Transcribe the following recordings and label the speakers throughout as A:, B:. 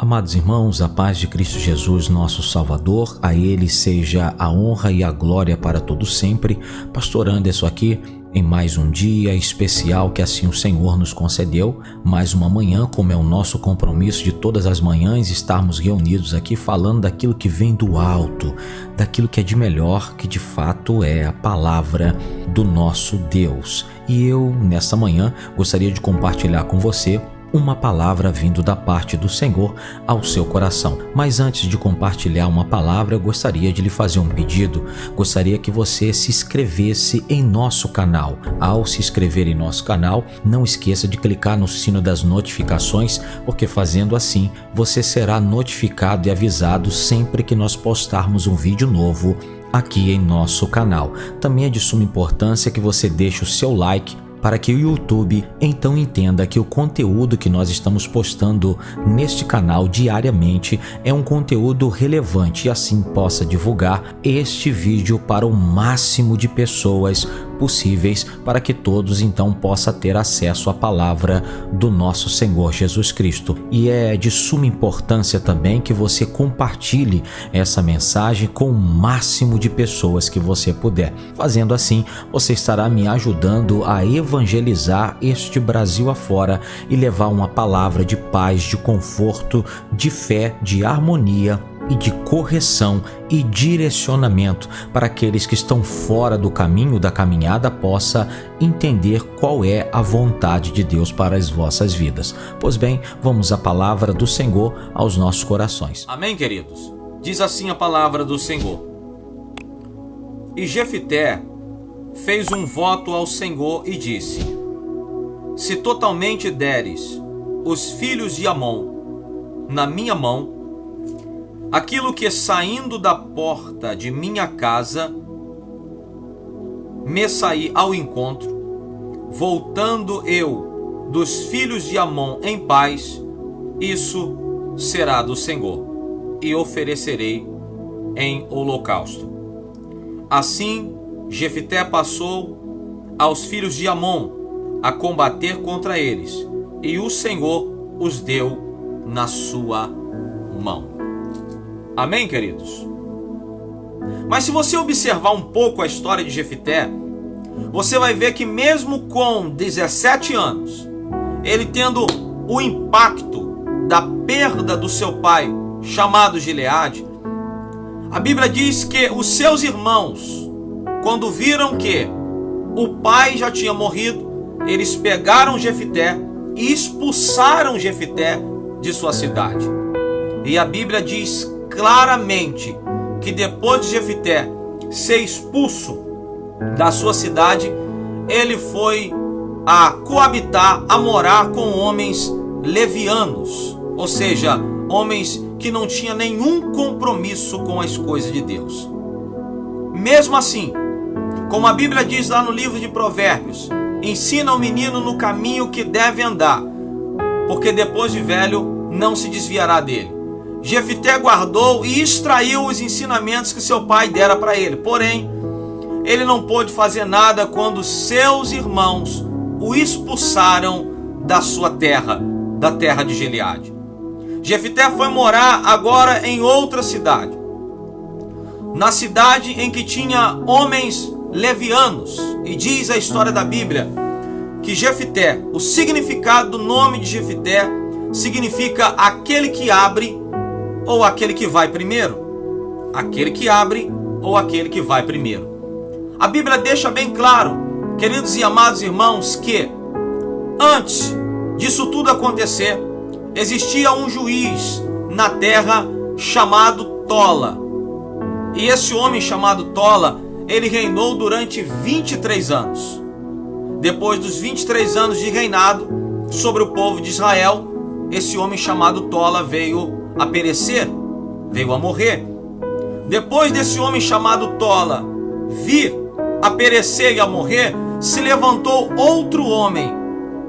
A: Amados irmãos, a paz de Cristo Jesus, nosso Salvador, a Ele seja a honra e a glória para todos sempre. Pastor Anderson aqui em mais um dia especial que assim o Senhor nos concedeu, mais uma manhã, como é o nosso compromisso de todas as manhãs, estarmos reunidos aqui falando daquilo que vem do alto, daquilo que é de melhor, que de fato é a palavra do nosso Deus. E eu, nessa manhã, gostaria de compartilhar com você uma palavra vindo da parte do Senhor ao seu coração. Mas antes de compartilhar uma palavra, eu gostaria de lhe fazer um pedido. Gostaria que você se inscrevesse em nosso canal. Ao se inscrever em nosso canal, não esqueça de clicar no sino das notificações, porque fazendo assim, você será notificado e avisado sempre que nós postarmos um vídeo novo aqui em nosso canal. Também é de suma importância que você deixe o seu like para que o YouTube então entenda que o conteúdo que nós estamos postando neste canal diariamente é um conteúdo relevante e assim possa divulgar este vídeo para o máximo de pessoas possíveis, para que todos então possam ter acesso à palavra do nosso Senhor Jesus Cristo. E é de suma importância também que você compartilhe essa mensagem com o máximo de pessoas que você puder. Fazendo assim, você estará me ajudando a evangelizar este Brasil afora e levar uma palavra de paz, de conforto, de fé, de harmonia e de correção e direcionamento para aqueles que estão fora do caminho da caminhada possa entender qual é a vontade de Deus para as vossas vidas. Pois bem, vamos à palavra do Senhor aos nossos corações.
B: Amém, queridos? Diz assim a palavra do Senhor. E Jefté fez um voto ao Senhor e disse: se totalmente deres os filhos de Amon na minha mão, aquilo que saindo da porta de minha casa me sair ao encontro, voltando eu dos filhos de Amon em paz, isso será do Senhor, e oferecerei em holocausto. Assim Jefté passou aos filhos de Amon a combater contra eles, e o Senhor os deu na sua mão. Amém, queridos? Mas se você observar um pouco a história de Jefté, você vai ver que mesmo com 17 anos, ele tendo o impacto da perda do seu pai, chamado Gileade, a Bíblia diz que os seus irmãos, quando viram que o pai já tinha morrido, eles pegaram Jefté e expulsaram Jefté de sua cidade. E a Bíblia diz claramente que depois de Jefté ser expulso da sua cidade, ele foi a coabitar, a morar com homens levianos, ou seja, homens que não tinham nenhum compromisso com as coisas de Deus. Mesmo assim, como a Bíblia diz lá no livro de Provérbios, ensina o menino no caminho que deve andar, porque depois de velho não se desviará dele. Jefté guardou e extraiu os ensinamentos que seu pai dera para ele. Porém, ele não pôde fazer nada quando seus irmãos o expulsaram da sua terra, da terra de Gileade. Jefté foi morar agora em outra cidade, na cidade em que tinha homens levianos. E diz a história da Bíblia que Jefté, o significado do nome de Jefté significa aquele que abre ou aquele que vai primeiro. Aquele que abre ou aquele que vai primeiro. A Bíblia deixa bem claro, queridos e amados irmãos, que antes disso tudo acontecer, existia um juiz na terra chamado Tola. E esse homem chamado Tola, ele reinou durante 23 anos. Depois dos 23 anos de reinado sobre o povo de Israel, esse homem chamado Tola veio a perecer, veio a morrer. Depois desse homem chamado Tola vir a perecer e a morrer, se levantou outro homem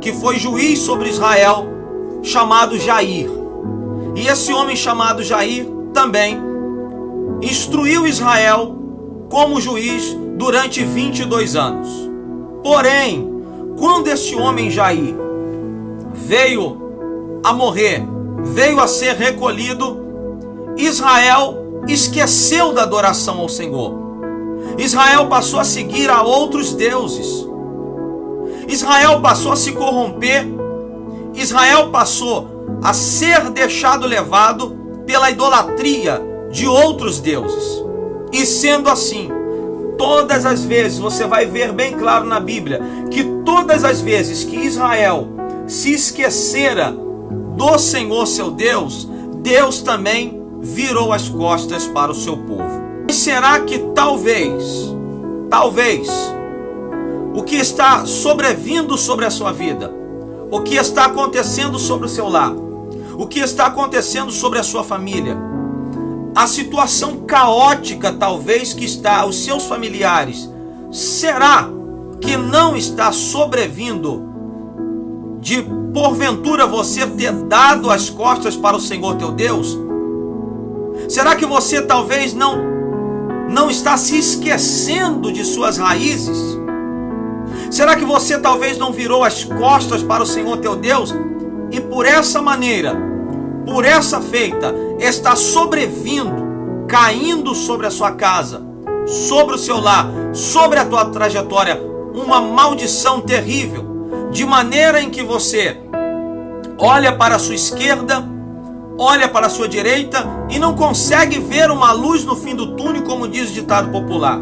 B: que foi juiz sobre Israel, chamado Jair. E esse homem chamado Jair também instruiu Israel como juiz durante 22 anos. Porém, quando esse homem Jair veio a morrer, veio a ser recolhido, Israel esqueceu da adoração ao Senhor. Israel passou a seguir a outros deuses. Israel passou a se corromper. Israel passou a ser deixado levado pela idolatria de outros deuses. E sendo assim, todas as vezes, você vai ver bem claro na Bíblia, que todas as vezes que Israel se esquecera do Senhor seu Deus, Deus também virou as costas para o seu povo. E será que talvez, o que está sobrevindo sobre a sua vida, o que está acontecendo sobre o seu lar, o que está acontecendo sobre a sua família, a situação caótica talvez que está os seus familiares, será que não está sobrevindo de porventura você ter dado as costas para o Senhor teu Deus? Será que você talvez não está se esquecendo de suas raízes? Será que você talvez não virou as costas para o Senhor teu Deus? E por essa maneira, por essa feita, está sobrevindo, caindo sobre a sua casa, sobre o seu lar, sobre a tua trajetória, uma maldição terrível, de maneira em que você olha para a sua esquerda, olha para a sua direita e não consegue ver uma luz no fim do túnel, como diz o ditado popular.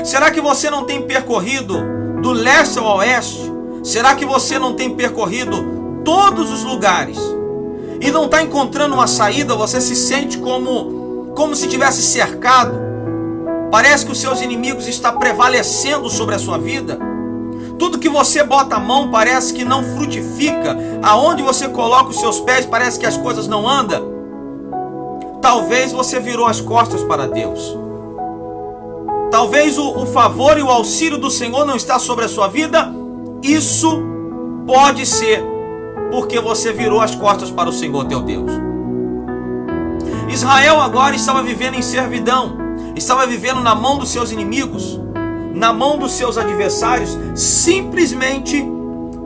B: Será que você não tem percorrido do leste ao oeste? Será que você não tem percorrido todos os lugares e não está encontrando uma saída? Você se sente como se tivesse cercado. Parece que os seus inimigos estão prevalecendo sobre a sua vida. Tudo que você bota a mão parece que não frutifica. Aonde você coloca os seus pés parece que as coisas não andam. Talvez você virou as costas para Deus. Talvez o favor e o auxílio do Senhor não está sobre a sua vida. Isso pode ser porque você virou as costas para o Senhor teu Deus. Israel agora estava vivendo em servidão, estava vivendo na mão dos seus inimigos, na mão dos seus adversários, simplesmente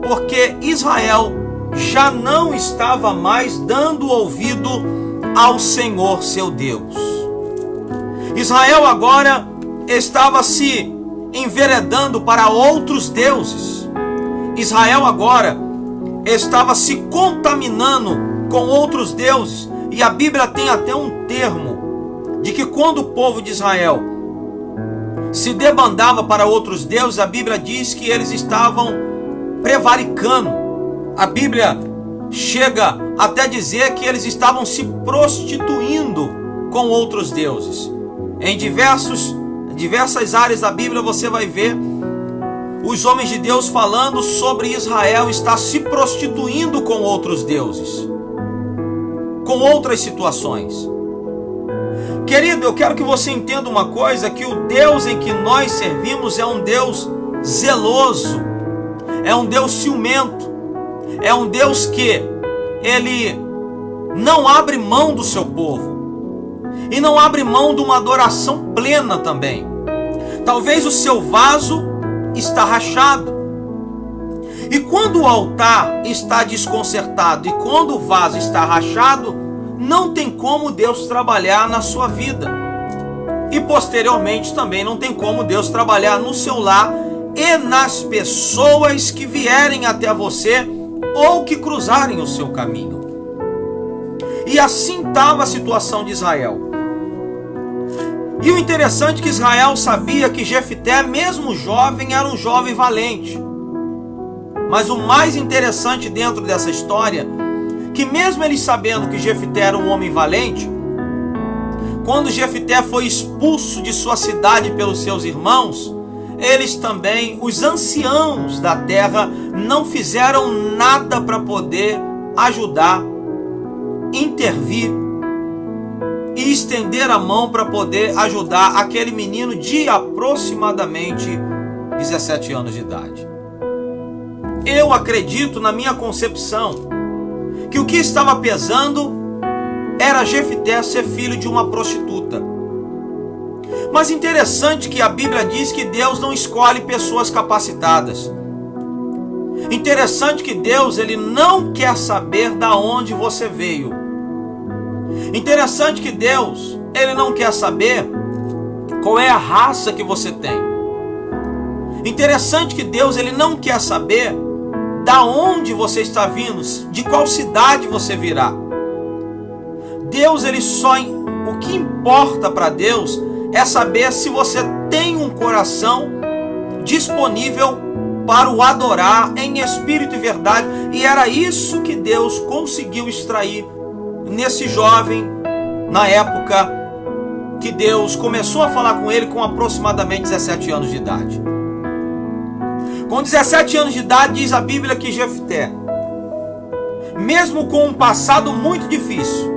B: porque Israel já não estava mais dando ouvido ao Senhor seu Deus. Israel agora estava se enveredando para outros deuses. Israel agora estava se contaminando com outros deuses. E a Bíblia tem até um termo de que quando o povo de Israel se debandava para outros deuses, a Bíblia diz que eles estavam prevaricando. A Bíblia chega até dizer que eles estavam se prostituindo com outros deuses. Em diversas áreas da Bíblia você vai ver os homens de Deus falando sobre Israel estar se prostituindo com outros deuses, com outras situações. Querido, eu quero que você entenda uma coisa, que o Deus em que nós servimos é um Deus zeloso, é um Deus ciumento, é um Deus que Ele não abre mão do seu povo e não abre mão de uma adoração plena também. Talvez o seu vaso está rachado, e quando o altar está desconcertado e quando o vaso está rachado, não tem como Deus trabalhar na sua vida. E posteriormente também não tem como Deus trabalhar no seu lar e nas pessoas que vierem até você ou que cruzarem o seu caminho. E assim estava a situação de Israel. E o interessante é que Israel sabia que Jefté, mesmo jovem, era um jovem valente. Mas o mais interessante dentro dessa história, que mesmo eles sabendo que Jefté era um homem valente, quando Jefté foi expulso de sua cidade pelos seus irmãos, eles também, os anciãos da terra, não fizeram nada para poder ajudar, intervir e estender a mão para poder ajudar aquele menino de aproximadamente 17 anos de idade. Eu acredito, na minha concepção, que o que estava pesando era Jefté ser filho de uma prostituta. Mas interessante que a Bíblia diz que Deus não escolhe pessoas capacitadas. Interessante que Deus, ele não quer saber da onde você veio. Interessante que Deus, ele não quer saber qual é a raça que você tem. Interessante que Deus, ele não quer saber da onde você está vindo, de qual cidade você virá. Deus, ele só, o que importa para Deus é saber se você tem um coração disponível para o adorar em espírito e verdade. E era isso que Deus conseguiu extrair nesse jovem, na época que Deus começou a falar com ele com aproximadamente 17 anos de idade. Com 17 anos de idade, diz a Bíblia que Jefté, mesmo com um passado muito difícil,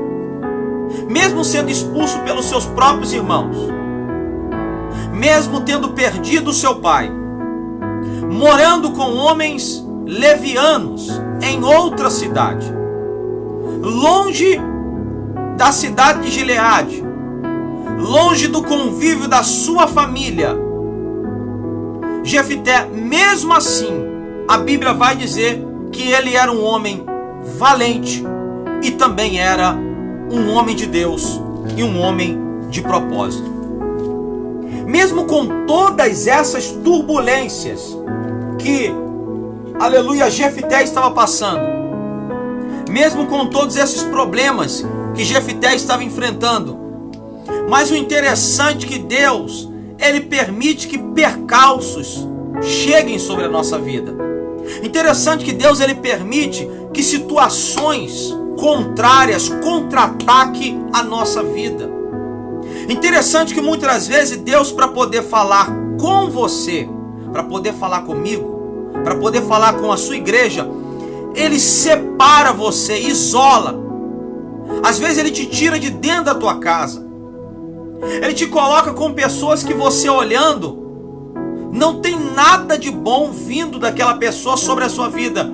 B: mesmo sendo expulso pelos seus próprios irmãos, mesmo tendo perdido seu pai, morando com homens levianos em outra cidade, longe da cidade de Gileade, longe do convívio da sua família, Jefté, mesmo assim, a Bíblia vai dizer que ele era um homem valente e também era um homem de Deus e um homem de propósito. Mesmo com todas essas turbulências que, aleluia, Jefté estava passando, mesmo com todos esses problemas que Jefté estava enfrentando, mas o interessante é que Deus, ele permite que percalços cheguem sobre a nossa vida. Interessante que Deus, ele permite que situações contrárias contra-ataquem a nossa vida. Interessante que muitas vezes Deus, para poder falar com você, para poder falar comigo, para poder falar com a sua igreja, ele separa você, isola. Às vezes ele te tira de dentro da tua casa. Ele te coloca com pessoas que você olhando, não tem nada de bom vindo daquela pessoa sobre a sua vida.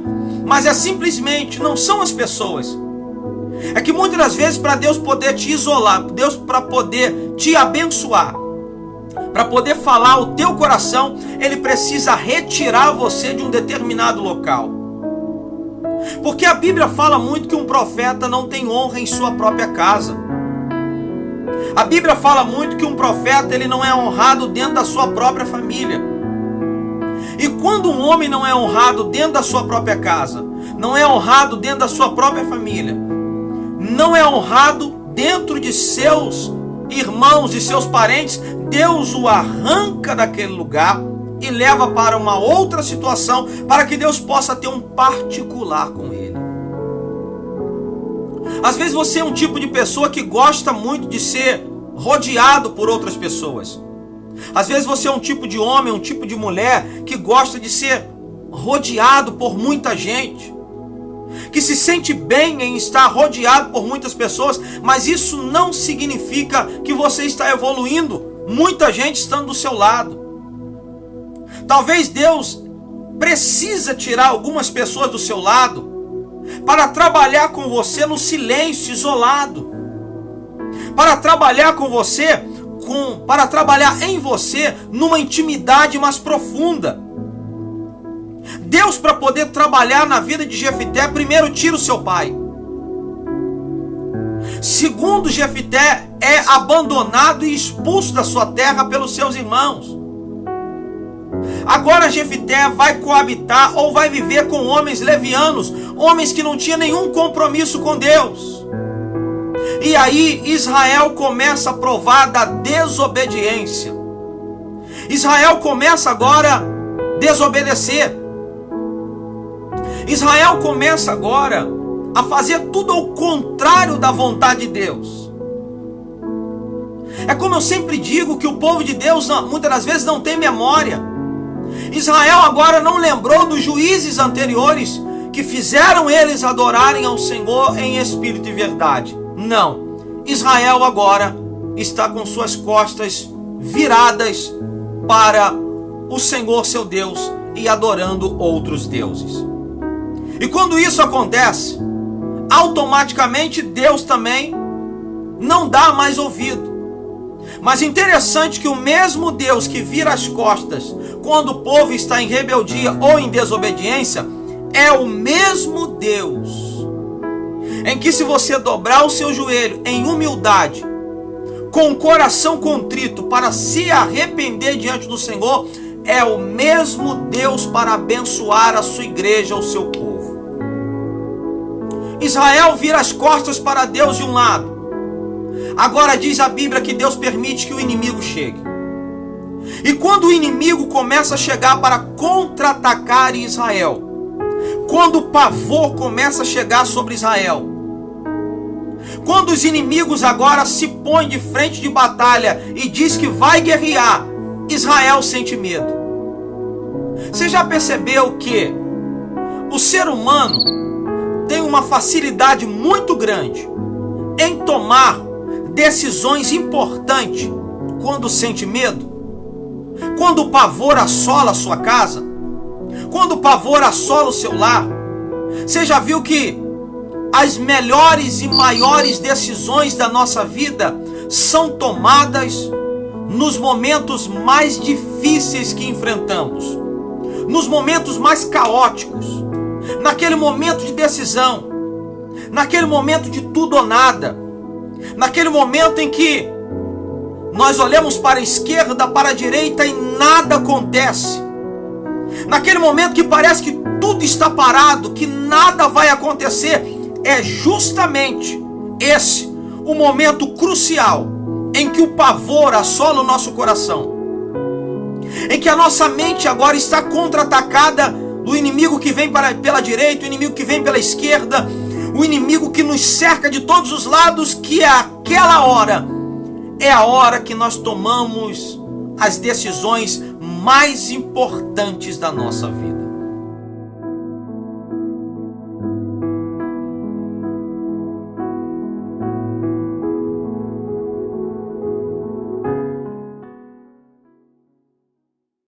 B: Mas é simplesmente, não são as pessoas. É que muitas das vezes, para Deus poder te isolar, Deus para poder te abençoar, para poder falar o teu coração, ele precisa retirar você de um determinado local. Porque a Bíblia fala muito que um profeta não tem honra em sua própria casa. A Bíblia fala muito que um profeta, ele não é honrado dentro da sua própria família. E quando um homem não é honrado dentro da sua própria casa, não é honrado dentro da sua própria família, não é honrado dentro de seus irmãos, de seus parentes, Deus o arranca daquele lugar e leva para uma outra situação, para que Deus possa ter um particular com ele. Às vezes você é um tipo de pessoa que gosta muito de ser rodeado por outras pessoas. Às vezes você é um tipo de homem, um tipo de mulher que gosta de ser rodeado por muita gente, que se sente bem em estar rodeado por muitas pessoas, mas isso não significa que você está evoluindo. Muita gente estando do seu lado. Talvez Deus precisa tirar algumas pessoas do seu lado para trabalhar com você no silêncio, isolado, para trabalhar com você, para trabalhar em você numa intimidade mais profunda. Deus, para poder trabalhar na vida de Jefté, primeiro tira o seu pai. Segundo, Jefté é abandonado e expulso da sua terra pelos seus irmãos. Agora Jefté vai coabitar ou vai viver com homens levianos, homens que não tinham nenhum compromisso com Deus. E aí Israel começa a provar da desobediência. Israel começa agora a desobedecer. Israel começa agora a fazer tudo ao contrário da vontade de Deus. É como eu sempre digo, que o povo de Deus muitas das vezes não tem memória. Israel agora não lembrou dos juízes anteriores que fizeram eles adorarem ao Senhor em espírito e verdade. Não. Israel agora está com suas costas viradas para o Senhor seu Deus e adorando outros deuses. E quando isso acontece, automaticamente Deus também não dá mais ouvido. Mas interessante que o mesmo Deus que vira as costas quando o povo está em rebeldia ou em desobediência, é o mesmo Deus em que, se você dobrar o seu joelho em humildade, com o coração contrito, para se arrepender diante do Senhor, é o mesmo Deus para abençoar a sua igreja, o seu povo. Israel vira as costas para Deus de um lado. Agora diz a Bíblia que Deus permite que o inimigo chegue. E quando o inimigo começa a chegar para contra-atacar Israel, quando o pavor começa a chegar sobre Israel, quando os inimigos agora se põem de frente de batalha e diz que vai guerrear, Israel sente medo. Você já percebeu que o ser humano tem uma facilidade muito grande em tomar decisões importantes quando sente medo? Quando o pavor assola a sua casa, quando o pavor assola o seu lar, você já viu que as melhores e maiores decisões da nossa vida são tomadas nos momentos mais difíceis que enfrentamos, nos momentos mais caóticos, naquele momento de decisão, naquele momento de tudo ou nada, naquele momento em que nós olhamos para a esquerda, para a direita e nada acontece, naquele momento que parece que tudo está parado, que nada vai acontecer. É justamente esse o momento crucial em que o pavor assola o nosso coração, em que a nossa mente agora está contra-atacada do inimigo que vem pela direita, o inimigo que vem pela esquerda, o inimigo que nos cerca de todos os lados, que é aquela hora, é a hora que nós tomamos as decisões mais importantes da nossa vida.